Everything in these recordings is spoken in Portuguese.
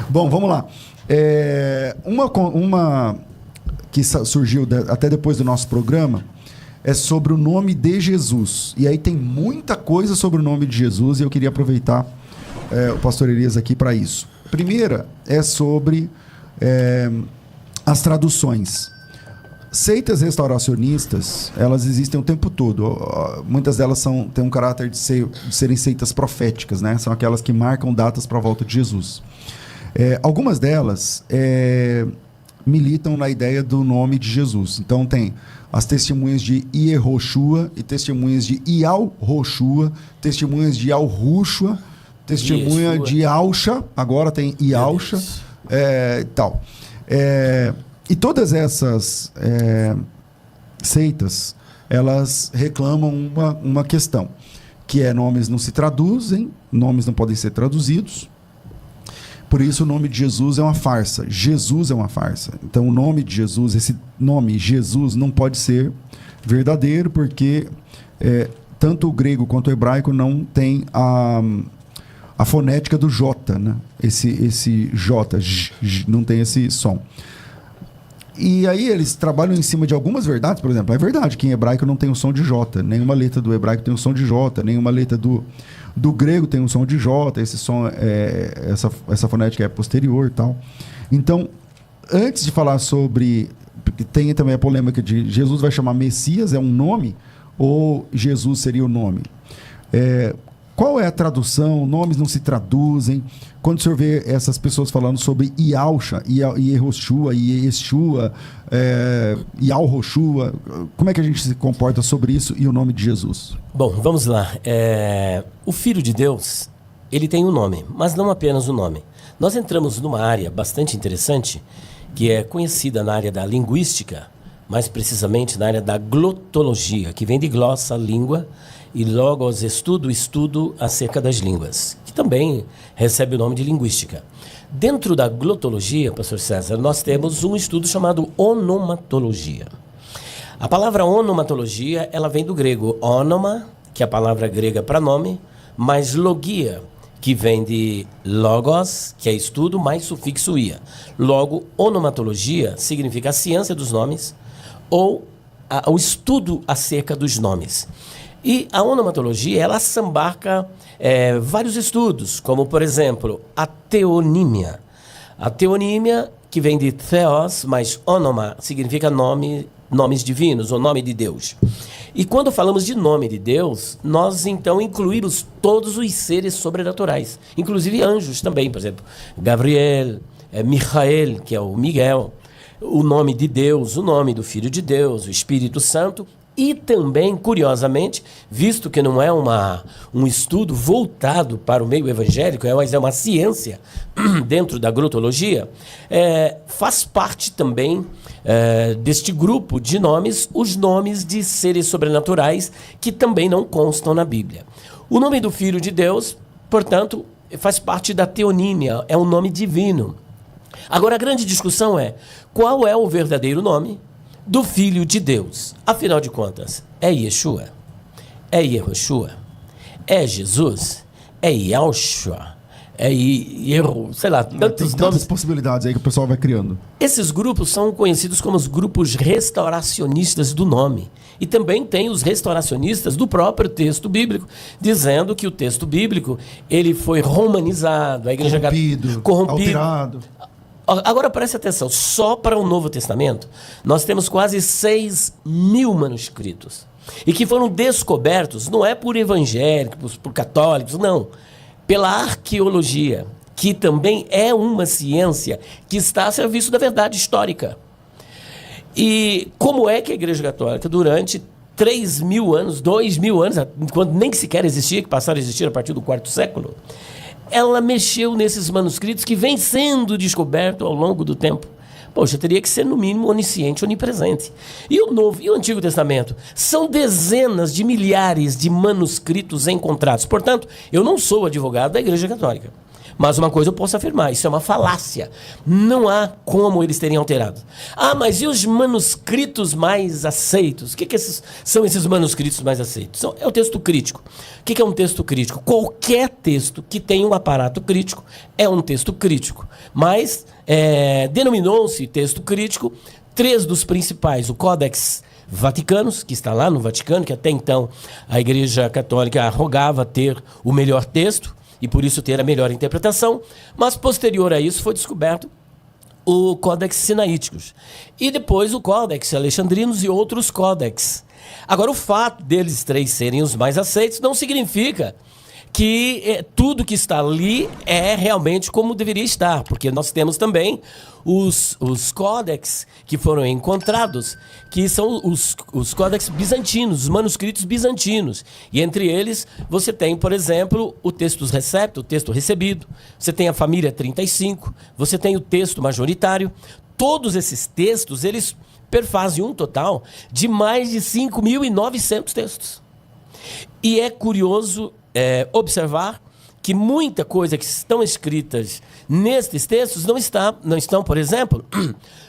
Bom, vamos lá. Uma que surgiu até depois do nosso programa é sobre o nome de Jesus. E aí tem muita coisa sobre o nome de Jesus e eu queria aproveitar o pastor Elias aqui para isso. A primeira é sobre as traduções. Seitas restauracionistas, elas existem o tempo todo. Muitas delas têm um caráter de serem seitas proféticas, né? São aquelas que marcam datas para a volta de Jesus. Algumas delas militam na ideia do nome de Jesus. Então tem as testemunhas de Iehoshua e testemunhas de Ial-Roshua, testemunhas de Al-Rushua, testemunha de Alcha, agora tem Ialcha, e tal. E todas essas seitas, elas reclamam uma questão, que é nomes não se traduzem, nomes não podem ser traduzidos, por isso o nome de Jesus é uma farsa. Jesus é uma farsa. Então o nome de Jesus, esse nome Jesus não pode ser verdadeiro, porque tanto o grego quanto o hebraico não tem a fonética do J, né? Esse J, não tem esse som. E aí eles trabalham em cima de algumas verdades. Por exemplo, é verdade que em hebraico não tem o som de J, nenhuma letra do hebraico tem o som de J, nenhuma letra do grego tem um som de J, esse som essa fonética é posterior e tal. Então, antes de falar sobre... Tem também a polêmica de Jesus vai chamar Messias, é um nome, ou Jesus seria o nome? Qual é a tradução? Nomes não se traduzem. Quando o senhor vê essas pessoas falando sobre Ialcha, Iehoshua, Yeshua, Ial-Roshua, como é que a gente se comporta sobre isso e o nome de Jesus? Bom, vamos lá. O Filho de Deus, ele tem um nome, mas não apenas o nome. Nós entramos numa área bastante interessante, que é conhecida na área da linguística, mais precisamente na área da glotologia, que vem de glossa, língua, e logos, estudo acerca das línguas, que também recebe o nome de linguística. Dentro da glotologia, pastor César, nós temos um estudo chamado onomatologia. A palavra onomatologia, ela vem do grego onoma, que é a palavra grega para nome, mais logia, que vem de logos, que é estudo, mais sufixo ia. Logo, onomatologia significa a ciência dos nomes ou o estudo acerca dos nomes. E a onomatologia, ela sambarca vários estudos, como, por exemplo, a teonímia. A teonímia, que vem de theos, mais onoma, significa nomes divinos, ou nome de Deus. E quando falamos de nome de Deus, nós então incluímos todos os seres sobrenaturais, inclusive anjos também, por exemplo, Gabriel, Michael, que é o Miguel, o nome de Deus, o nome do Filho de Deus, o Espírito Santo. E também, curiosamente, visto que não é um estudo voltado para o meio evangélico, mas é uma ciência dentro da glotologia, faz parte também deste grupo de nomes, os nomes de seres sobrenaturais que também não constam na Bíblia. O nome do Filho de Deus, portanto, faz parte da teonímia, é um nome divino. Agora, a grande discussão é, qual é o verdadeiro nome do Filho de Deus? Afinal de contas, é Yeshua? É Yehoshua? É Jesus? É Yalshua? Sei lá, tantos nomes. Possibilidades aí que o pessoal vai criando. Esses grupos são conhecidos como os grupos restauracionistas do nome. E também tem os restauracionistas do próprio texto bíblico, dizendo que o texto bíblico ele foi romanizado, a igreja corrompido, alterado. Agora preste atenção, só para o Novo Testamento, nós temos quase 6.000 manuscritos. E que foram descobertos, não é por evangélicos, por católicos, não. Pela arqueologia, que também é uma ciência que está a serviço da verdade histórica. E como é que a Igreja Católica, durante 3.000 anos, 2.000 anos, quando nem sequer existia, que passaram a existir a partir do quarto século, ela mexeu nesses manuscritos que vem sendo descoberto ao longo do tempo. Poxa, teria que ser no mínimo onisciente, onipresente. E o Novo e o Antigo Testamento são dezenas de milhares de manuscritos encontrados. Portanto, eu não sou advogado da Igreja Católica, Mas uma coisa eu posso afirmar, isso é uma falácia. Não há como eles terem alterado. Ah, mas e os manuscritos mais aceitos? O que são esses manuscritos mais aceitos? É o texto crítico. O que é um texto crítico? Qualquer texto que tenha um aparato crítico é um texto crítico. Mas denominou-se texto crítico 3 dos principais: o Codex Vaticanos, que está lá no Vaticano, que até então a Igreja Católica arrogava ter o melhor texto, e por isso ter a melhor interpretação, mas posterior a isso foi descoberto o Códex Sinaíticos. E depois o Códex Alexandrinos e outros códex. Agora, o fato deles 3 serem os mais aceitos não significa que tudo que está ali é realmente como deveria estar, porque nós temos também os códex que foram encontrados, que são os códex bizantinos, os manuscritos bizantinos. E entre eles você tem, por exemplo, o textus receptus, o texto recebido, você tem a família 35, você tem o texto majoritário. Todos esses textos, eles perfazem um total de mais de 5.900 textos. E é curioso observar que muita coisa que estão escritas nestes textos não estão, por exemplo,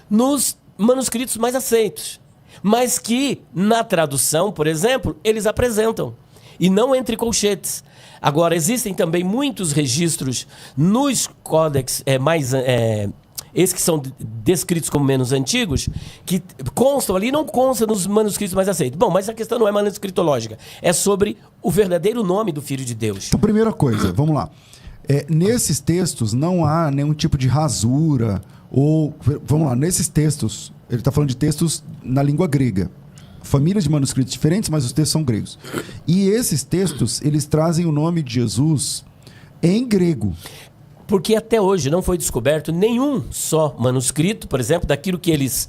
nos manuscritos mais aceitos, mas que na tradução, por exemplo, eles apresentam, e não entre colchetes. Agora, existem também muitos registros nos códex esses que são descritos como menos antigos, que constam ali, não constam nos manuscritos mais aceitos. Bom, mas a questão não é manuscritológica, é sobre o verdadeiro nome do Filho de Deus. Então, primeira coisa, vamos lá. Nesses textos não há nenhum tipo de rasura, ou, vamos lá, nesses textos, ele está falando de textos na língua grega. Famílias de manuscritos diferentes, mas os textos são gregos. E esses textos, eles trazem o nome de Jesus em grego. Porque até hoje não foi descoberto nenhum só manuscrito, por exemplo, daquilo que eles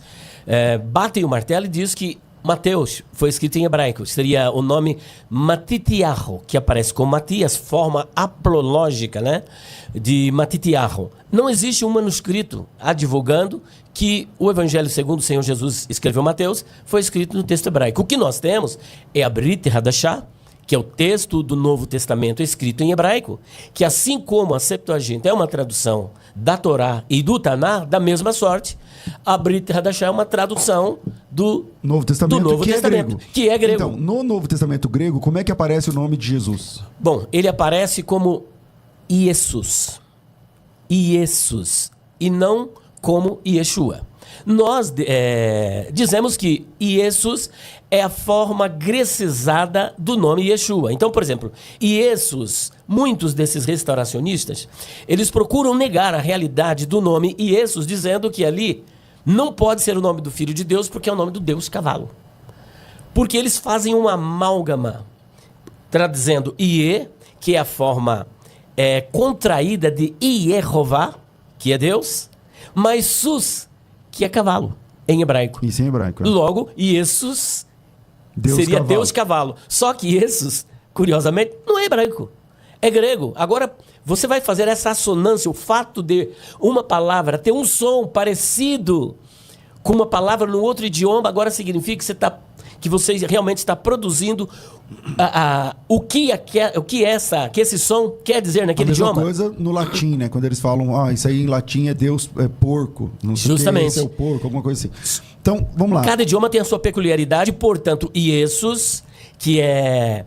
batem o martelo e diz que Mateus foi escrito em hebraico. Seria o nome Matitiaho, que aparece com Matias, forma aplológica, né, de Matitiaho. Não existe um manuscrito advogando que o Evangelho segundo o Senhor Jesus escreveu Mateus foi escrito no texto hebraico. O que nós temos é a Brit Hadashah, que é o texto do Novo Testamento escrito em hebraico, que assim como a Septuaginta é uma tradução da Torá e do Taná, da mesma sorte, a Brit Hadashah é uma tradução do Novo Testamento, que é grego. Então, no Novo Testamento grego, como é que aparece o nome de Jesus? Bom, ele aparece como Iesus, e não como Yeshua. Nós dizemos que Iesus é a forma grecizada do nome Yeshua. Então, por exemplo, Iesus, muitos desses restauracionistas, eles procuram negar a realidade do nome Iesus, dizendo que ali não pode ser o nome do Filho de Deus, porque é o nome do Deus cavalo. Porque eles fazem uma amálgama, traduzindo Ie, que é a forma contraída de Yehová, que é Deus, mas Sus, que é cavalo, em hebraico. Isso em hebraico. Logo, Iesus seria cavalo. Deus cavalo. Só que Iesus, curiosamente, não é hebraico, é grego. Agora, você vai fazer essa assonância, o fato de uma palavra ter um som parecido com uma palavra no outro idioma, agora significa que você realmente está produzindo o que esse som quer dizer naquele idioma. A mesma coisa no latim, né? Quando eles falam, isso aí em latim é Deus, é porco. Não sei. Justamente. Esse é o porco, alguma coisa assim. Então, vamos lá. Cada idioma tem a sua peculiaridade, portanto, Iesus, que é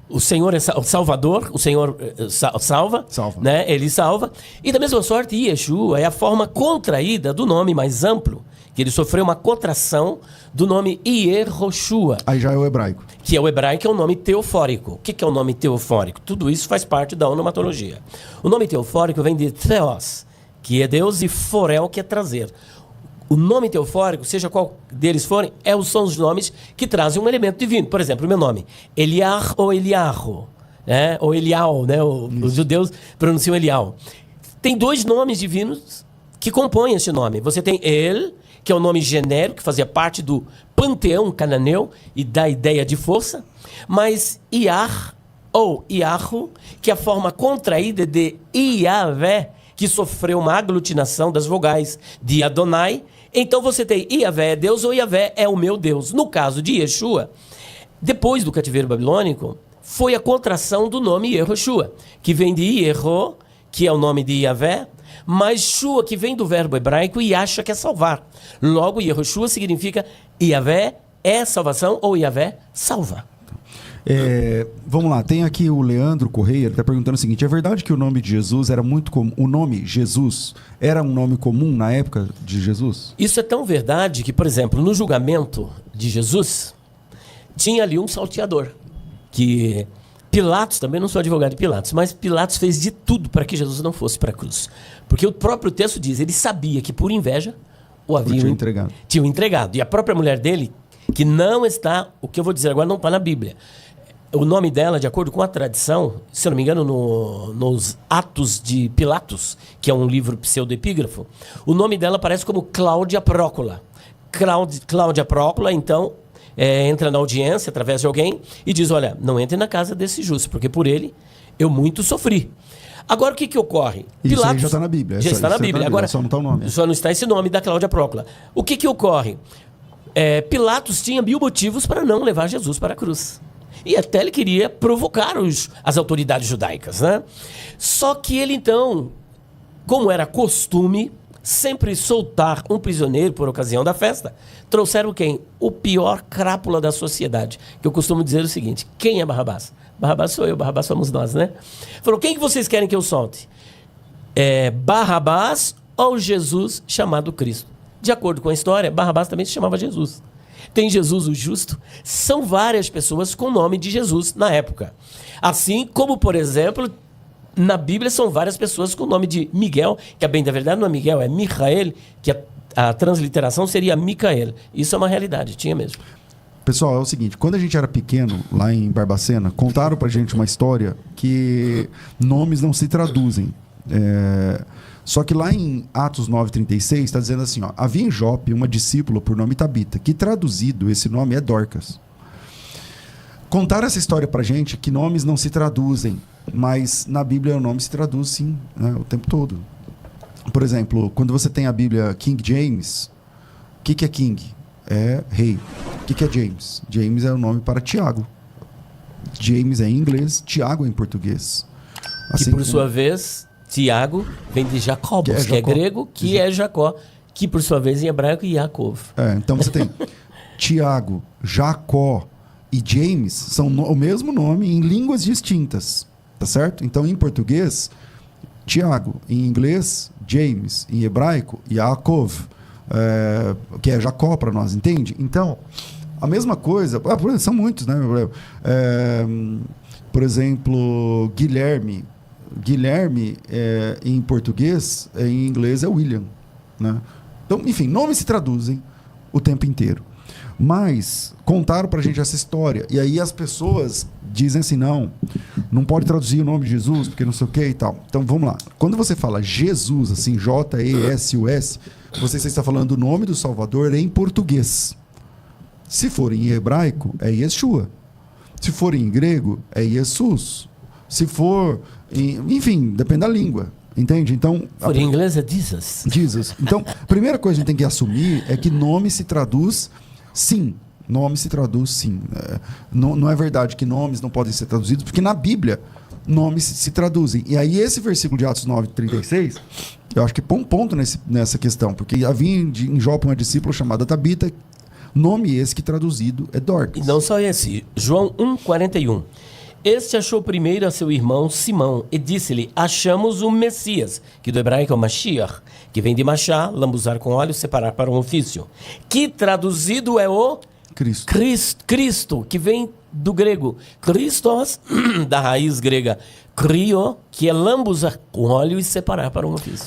o Senhor é o Salvador, o Senhor salva, né? Ele salva. E da mesma sorte, Yeshua é a forma contraída do nome mais amplo, que ele sofreu uma contração do nome Yehoshua. Aí já é o hebraico. Que é o hebraico, é um nome teofórico. O que é o nome teofórico? Tudo isso faz parte da onomatologia. O nome teofórico vem de Theos, que é Deus, e Forel, que é trazer. O nome teofórico, seja qual deles forem, são os nomes que trazem um elemento divino. Por exemplo, o meu nome, Eliar ou Eliarro, né? Ou Elial, né? Os judeus pronunciam Elial. Tem 2 nomes divinos que compõem esse nome. Você tem El, que é um nome genérico, que fazia parte do panteão cananeu e da ideia de força, mas Iar ou Iarro, que é a forma contraída de Iavé, que sofreu uma aglutinação das vogais de Adonai. Então você tem Iavé é Deus ou Iavé é o meu Deus. No caso de Yeshua, depois do cativeiro babilônico, foi a contração do nome Yehoshua, que vem de Ierro, que é o nome de Yahvé, mais Shua, que vem do verbo hebraico Yasha, que é salvar. Logo, Yehoshua significa Yahvé é salvação ou Yahvé salva. Vamos lá, tem aqui o Leandro Correia, ele está perguntando o seguinte: é verdade que o nome de Jesus era muito comum? O nome Jesus era um nome comum na época de Jesus? Isso é tão verdade que, por exemplo, no julgamento de Jesus, tinha ali um salteador, que Pilatos, também não sou advogado de Pilatos, mas Pilatos fez de tudo para que Jesus não fosse para a cruz. Porque o próprio texto diz, ele sabia que por inveja o haviam entregado. E a própria mulher dele, que não está, o que eu vou dizer agora não está na Bíblia. O nome dela, de acordo com a tradição, se eu não me engano, nos Atos de Pilatos, que é um livro pseudoepígrafo, o nome dela aparece como Cláudia Prócola. Cláudia Prócola, então, entra na audiência através de alguém e diz, olha, não entre na casa desse justo, porque por ele eu muito sofri. Agora, o que ocorre? Isso Pilatos, aí já está na Bíblia. Já está na Bíblia. Agora, só não está o nome. Só não está esse nome da Cláudia Prócola. O que ocorre? Pilatos tinha 1000 motivos para não levar Jesus para a cruz. E até ele queria provocar as autoridades judaicas, né? Só que ele, então, como era costume, sempre soltar um prisioneiro por ocasião da festa, trouxeram quem? O pior crápula da sociedade. Que eu costumo dizer o seguinte, quem é Barrabás? Barrabás sou eu, Barrabás somos nós, né? Falou, quem que vocês querem que eu solte? Barrabás ou Jesus chamado Cristo? De acordo com a história, Barrabás também se chamava Jesus. Tem Jesus o Justo, são várias pessoas com o nome de Jesus na época. Assim como, por exemplo, na Bíblia são várias pessoas com o nome de Miguel, que a bem da verdade não é Miguel, é Michael, que a transliteração seria Micael. Isso é uma realidade, tinha mesmo. Pessoal, é o seguinte, quando a gente era pequeno, lá em Barbacena, contaram pra gente uma história que nomes não se traduzem. Só que lá em Atos 9,36 está dizendo assim, ó, havia em Jope uma discípula por nome Tabita, que traduzido esse nome é Dorcas. Contaram essa história pra gente que nomes não se traduzem, mas na Bíblia o nome se traduz sim, né, o tempo todo. Por exemplo, quando você tem a Bíblia King James, o que é King? É rei. O que é James? James é o nome para Tiago. James é em inglês, Tiago é em português. Assim, que por sua vez... Tiago vem de Jacobos, que é grego, que é Jacó, que por sua vez em hebraico é Yaakov. Então você tem Tiago, Jacó e James são o mesmo nome em línguas distintas, tá certo? Então em português, Tiago, em inglês, James, em hebraico, Yaakov, que é Jacó para nós, entende? Então, a mesma coisa, são muitos, né? Por exemplo, Guilherme em português, em inglês é William, né? Então, enfim, nomes se traduzem o tempo inteiro. Mas contaram pra gente essa história. E aí as pessoas dizem assim, não pode traduzir o nome de Jesus, porque não sei o que e tal. Então, vamos lá. Quando você fala Jesus, assim, J-E-S-U-S, você está falando o nome do Salvador em português. Se for em hebraico, é Yeshua. Se for em grego, é Jesus. Se for... Enfim, depende da língua, entende? Então, em inglês é Jesus. Jesus. Então, a primeira coisa que a gente tem que assumir é que nome se traduz sim. Nome se traduz sim. Não é verdade que nomes não podem ser traduzidos, porque na Bíblia nomes se traduzem. E aí esse versículo de Atos 9:36, eu acho que põe um ponto nessa questão, porque havia em Jope uma discípula chamada Tabita, nome esse que traduzido é Dorcas. E não só esse, João 1,41. Este achou primeiro a seu irmão Simão e disse-lhe, achamos o Messias, que do hebraico é o Mashiach, que vem de machar, lambuzar com óleo, separar para um ofício. Que traduzido é o Cristo, que vem do grego Christos, da raiz grega krio, que é lambuzar com óleo e separar para um ofício.